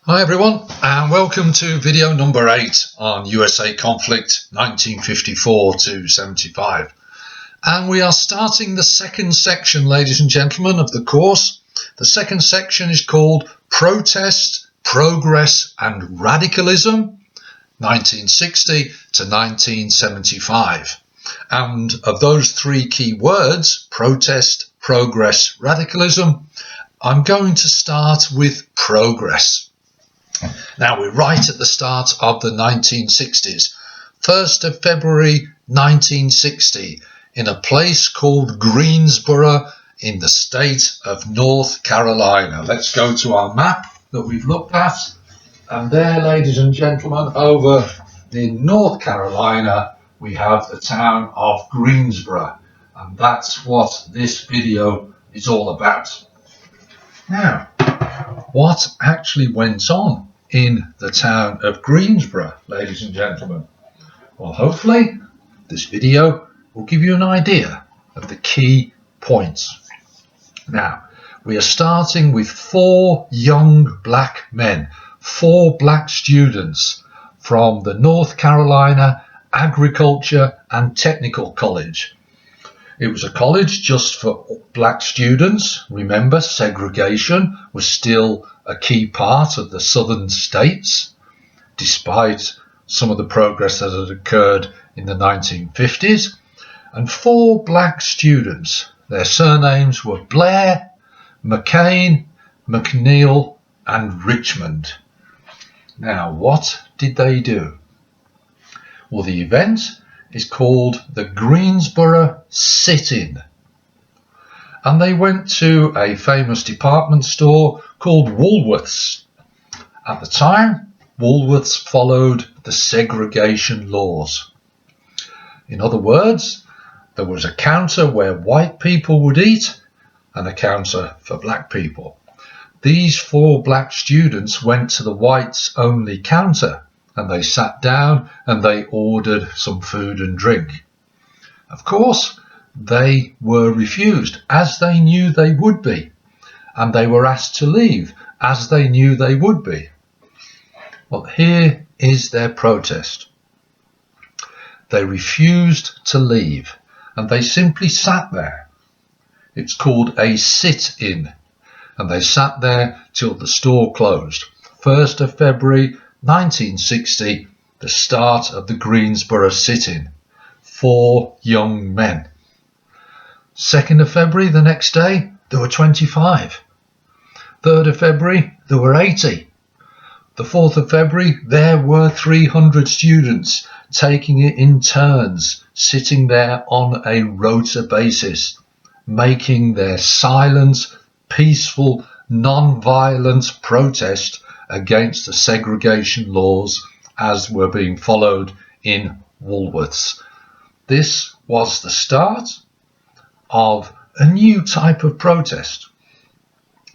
Hi everyone, and welcome to video number 8 on USA conflict 1954 to 75. And we are starting the second section, ladies and gentlemen, of the course. The second section is called Protest, Progress and Radicalism 1960 to 1975. And of those three key words, protest, progress, radicalism, I'm going to start with progress. Now we're right at the start of the 1960s, 1st of February 1960, in a place called Greensboro in the state of North Carolina. Let's go to our map that we've looked at, and there, ladies and gentlemen, over in North Carolina we have the town of Greensboro, and that's what this video is all about. Now, what actually went on in the town of Greensboro, ladies and gentlemen? Well, hopefully this video will give you an idea of the key points. Now, we are starting with 4 young black men, 4 black students from the North Carolina Agriculture and Technical College. It was a college just for black students. Remember, segregation was still a key part of the southern states, despite some of the progress that had occurred in the 1950s. And 4 black students, their surnames were Blair, McCain, McNeil and Richmond. Now, what did they do? Well, the event is called the Greensboro Sitting, and they went to a famous department store called Woolworth's. At the time, Woolworth's followed the segregation laws. In other words, there was a counter where white people would eat and a counter for black people. These 4 black students went to the whites only counter, and they sat down and they ordered some food and drink. Of course, they were refused, as they knew they would be, and they were asked to leave, as they knew they would be. Well, here is their protest. They refused to leave, and they simply sat there. It's called a sit-in, and they sat there till the store closed. 1st of February 1960, the start of the Greensboro Sitting. 4 young men. 2nd of February, the next day, there were 25. 3rd of February, there were 80. The 4th of February, there were 300 students taking it in turns, sitting there on a rota basis, making their silent, peaceful, non-violent protest against the segregation laws as were being followed in Woolworth's. This was the start of a new type of protest.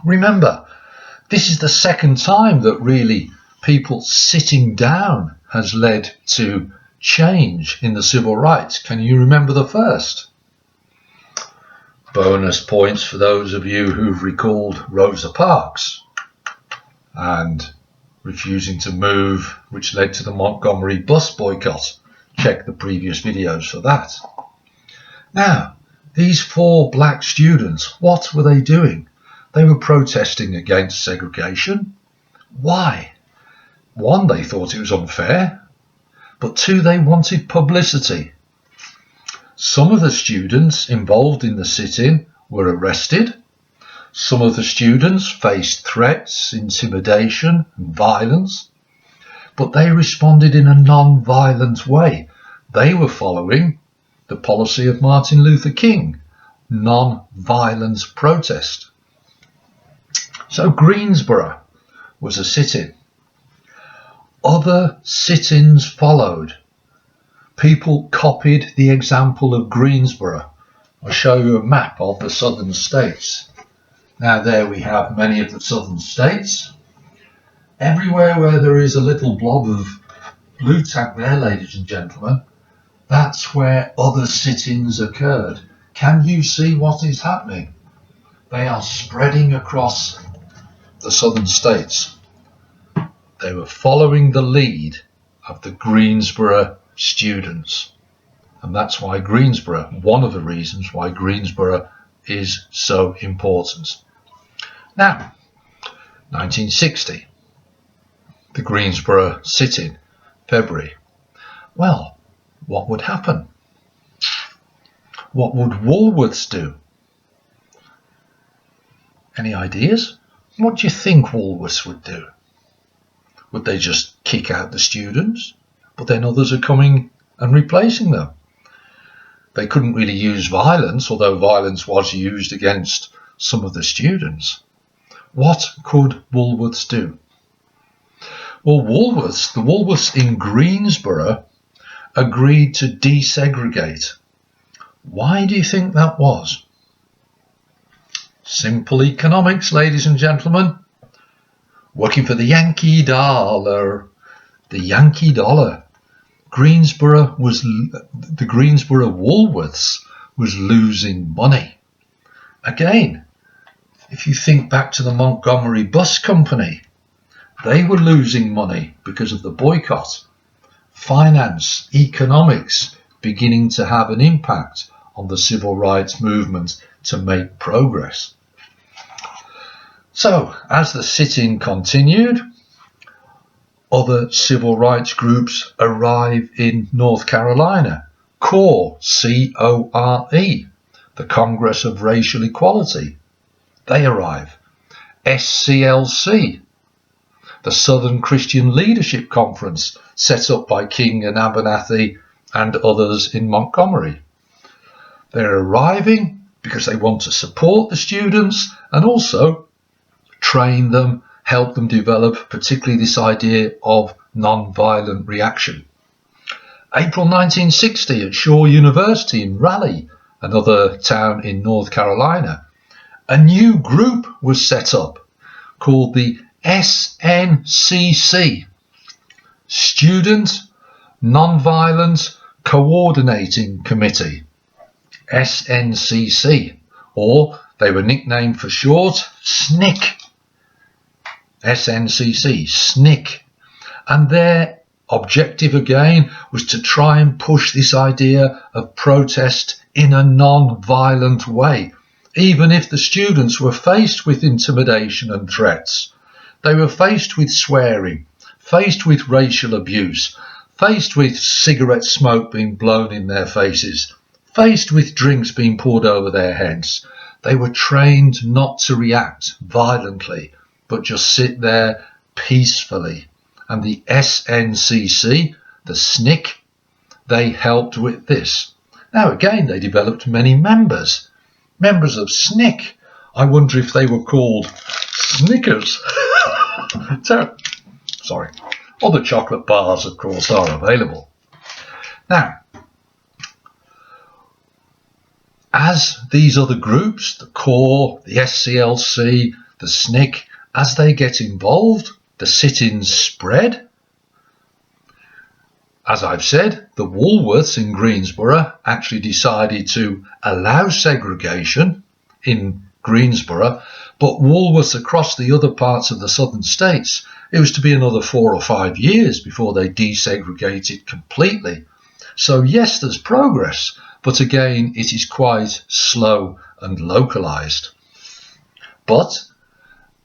Remember, this is the second time that really people sitting down has led to change in the civil rights. Can you remember the first? Bonus points for those of you who've recalled Rosa Parks and refusing to move, which led to the Montgomery bus boycott. Check the previous videos for that. Now, these 4 black students, what were they doing? They were protesting against segregation. Why? 1, they thought it was unfair, but 2, they wanted publicity. Some of the students involved in the sit-in were arrested. Some of the students faced threats, intimidation and violence, but they responded in a non-violent way. They were following the policy of Martin Luther King, non-violent protest. So Greensboro was a sit-in. Other sit-ins followed. People copied the example of Greensboro. I'll show you a map of the southern states. Now there we have many of the southern states. Everywhere where there is a little blob of blue tack there, ladies and gentlemen, that's where other sit-ins occurred. Can you see what is happening? They are spreading across the southern states. They were following the lead of the Greensboro students. And that's why Greensboro, one of the reasons why Greensboro is so important. Now, 1960, the Greensboro Sitting, February. Well, what would happen? What would Woolworths do? Any ideas? What do you think Woolworths would do? Would they just kick out the students? But then others are coming and replacing them. They couldn't really use violence, although violence was used against some of the students. What could Woolworths do? Well, the Woolworths in Greensboro agreed to desegregate. Why do you think that was? Simple economics, ladies and gentlemen. Working for the Yankee dollar. The Yankee dollar. The Greensboro Woolworths was losing money. Again, if you think back to the Montgomery Bus Company, they were losing money because of the boycott. Finance, economics, beginning to have an impact on the civil rights movement to make progress. So, as the sit-in continued, other civil rights groups arrive in North Carolina. CORE, C-O-R-E, the Congress of Racial Equality. They arrive. SCLC, the Southern Christian Leadership Conference, set up by King and Abernathy and others in Montgomery. They're arriving because they want to support the students and also train them, help them develop, particularly this idea of non-violent reaction. April 1960 at Shaw University in Raleigh, another town in North Carolina, a new group was set up called the SNCC, Student Nonviolent Coordinating Committee, SNCC, or they were nicknamed for short SNCC, SNCC, SNCC, and their objective again was to try and push this idea of protest in a non-violent way, even if the students were faced with intimidation and threats. They were faced with swearing, faced with racial abuse, faced with cigarette smoke being blown in their faces, faced with drinks being poured over their heads. They were trained not to react violently, but just sit there peacefully. And the SNCC, the SNCC, they helped with this. Now again, they developed many members of SNCC. I wonder if they were called Snickers. Sorry. Other chocolate bars, of course, are available. Now, as these other groups, the CORE, the SCLC, the SNCC, as they get involved, the sit-ins spread. As I've said, the Woolworths in Greensboro actually decided to allow segregation in Greensboro, but Woolworths across the other parts of the southern states, it was to be another 4 or 5 years before they desegregated completely. So yes, there's progress, but again, it is quite slow and localized. But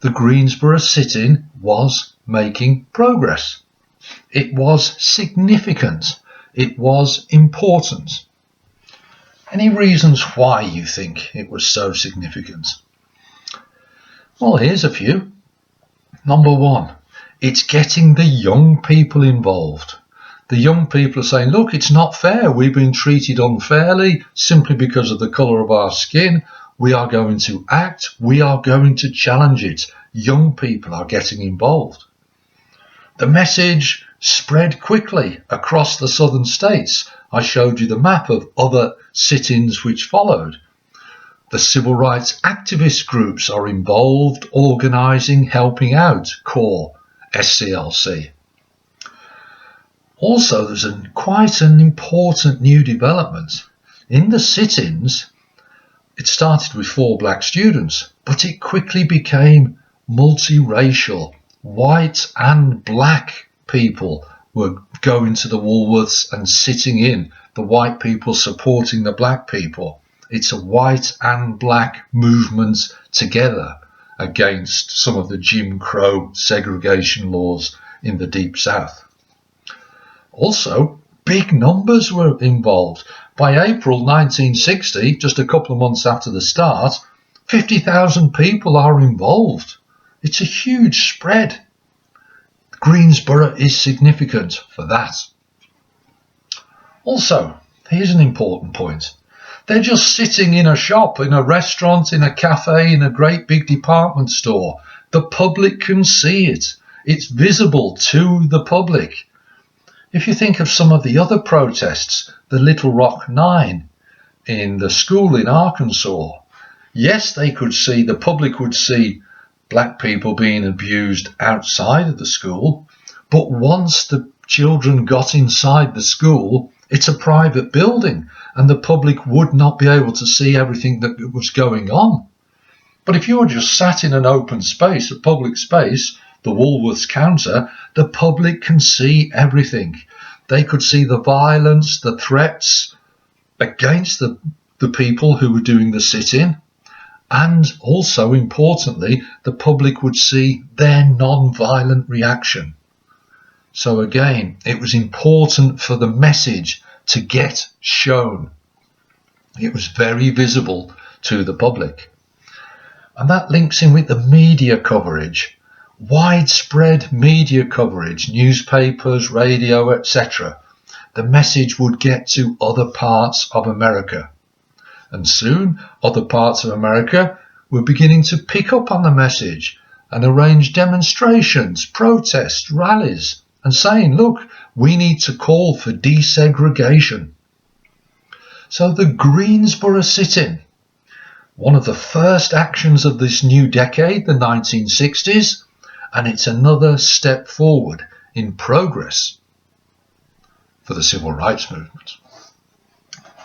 the Greensboro sit-in was making progress. It was significant. It was important. Any reasons why you think it was so significant? Well, here's a few. Number one, it's getting the young people involved. The young people are saying, look, it's not fair. We've been treated unfairly simply because of the colour of our skin. We are going to act. We are going to challenge it. Young people are getting involved. The message spread quickly across the southern states. I showed you the map of other sit-ins which followed. The civil rights activist groups are involved, organising, helping out, CORE, SCLC. Also, there's quite an important new development. In the sit-ins, it started with 4 black students, but it quickly became multiracial. white and black people were going to the Woolworths and sitting in, the white people supporting the black people. It's a white and black movement together against some of the Jim Crow segregation laws in the Deep South. Also, big numbers were involved. By April 1960, just a couple of months after the start, 50,000 people are involved. It's a huge spread. Greensboro is significant for that. Also, here's an important point. They're just sitting in a shop, in a restaurant, in a cafe, in a great big department store. The public can see it. It's visible to the public. If you think of some of the other protests, the Little Rock Nine in the school in Arkansas, yes, they could see, the public would see black people being abused outside of the school, but once the children got inside the school, it's a private building and the public would not be able to see everything that was going on. But if you're just sat in an open space, a public space, the Woolworths counter, the public can see everything. They could see the violence, the threats against the people who were doing the sit-in, and also, importantly, the public would see their non-violent reaction. So again, it was important for the message to get shown. It was very visible to the public. And that links in with the media coverage. Widespread media coverage, newspapers, radio, etc. The message would get to other parts of America. And soon, other parts of America were beginning to pick up on the message and arrange demonstrations, protests, rallies, and saying, look, we need to call for desegregation. So the Greensboro Sitting, one of the first actions of this new decade, the 1960s, and it's another step forward in progress for the civil rights movement.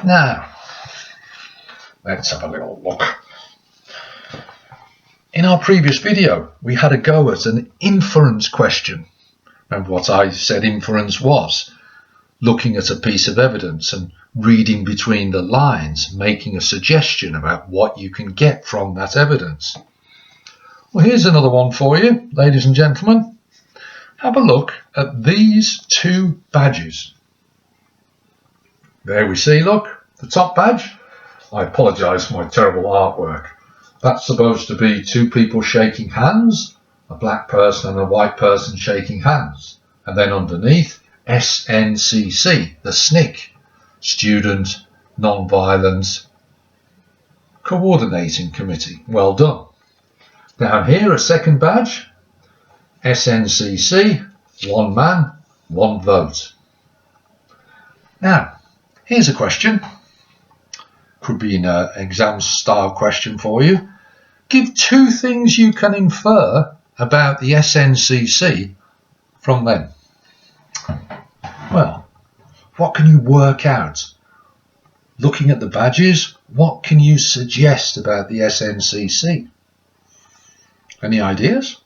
Now, let's have a little look. In our previous video, we had a go at an inference question. Remember what I said inference was? Looking at a piece of evidence and reading between the lines, making a suggestion about what you can get from that evidence. Well, here's another one for you, ladies and gentlemen. Have a look at these two badges. There we see, look, the top badge. I apologise for my terrible artwork. That's supposed to be two people shaking hands, a black person and a white person shaking hands. And then underneath, SNCC, the SNCC, Student Non-Violent Coordinating Committee. Well done. Down here, a second badge, SNCC, one man, one vote. Now, here's a question. Could be an exam style question for you. Give two things you can infer about the SNCC from them. Well, what can you work out? Looking at the badges, what can you suggest about the SNCC? Any ideas?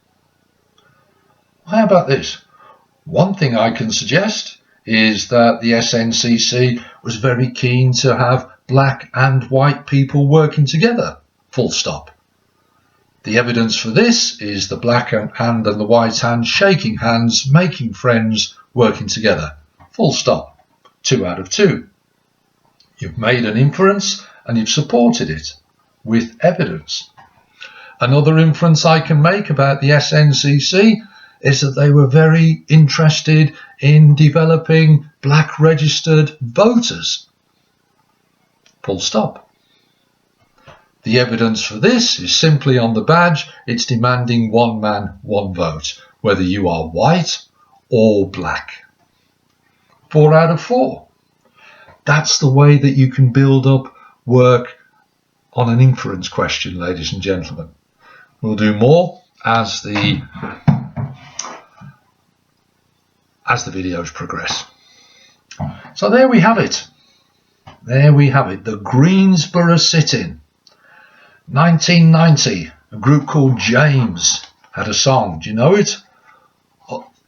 How about this? One thing I can suggest is that the SNCC was very keen to have black and white people working together, full stop. The evidence for this is the black hand and the white hand shaking hands, making friends, working together, full stop. 2 out of 2. You've made an inference and you've supported it with evidence. Another inference I can make about the SNCC is that they were very interested in developing black registered voters. Full stop. The evidence for this is simply on the badge. It's demanding one man, one vote, whether you are white or black. 4 out of 4. That's the way that you can build up work on an inference question, ladies and gentlemen. We'll do more as the videos progress. So there we have it. There we have it. The Greensboro Sitting. 1990. A group called James had a song. Do you know it?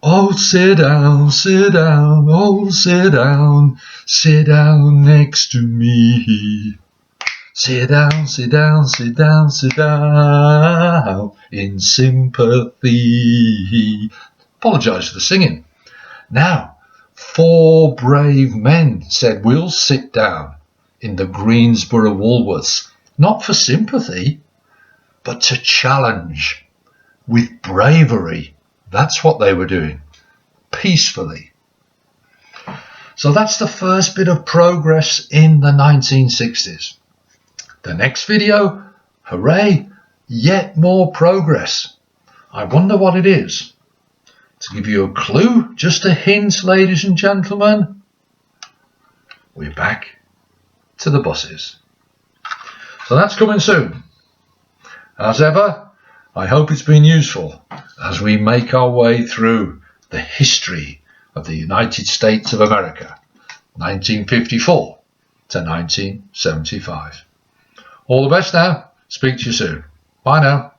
Oh, sit down, oh, sit down next to me. Sit down, sit down, sit down, sit down in sympathy. Apologise for the singing. Now, 4 brave men said, we'll sit down in the Greensboro Woolworths, not for sympathy, but to challenge with bravery. That's what they were doing, peacefully. So that's the first bit of progress in the 1960s. The next video, hooray, yet more progress. I wonder what it is. To give you a clue, just a hint, ladies and gentlemen, we're back to the buses. So that's coming soon. As ever, I hope it's been useful as we make our way through the history of the United States of America, 1954 to 1975. All the best now. Speak to you soon. Bye now.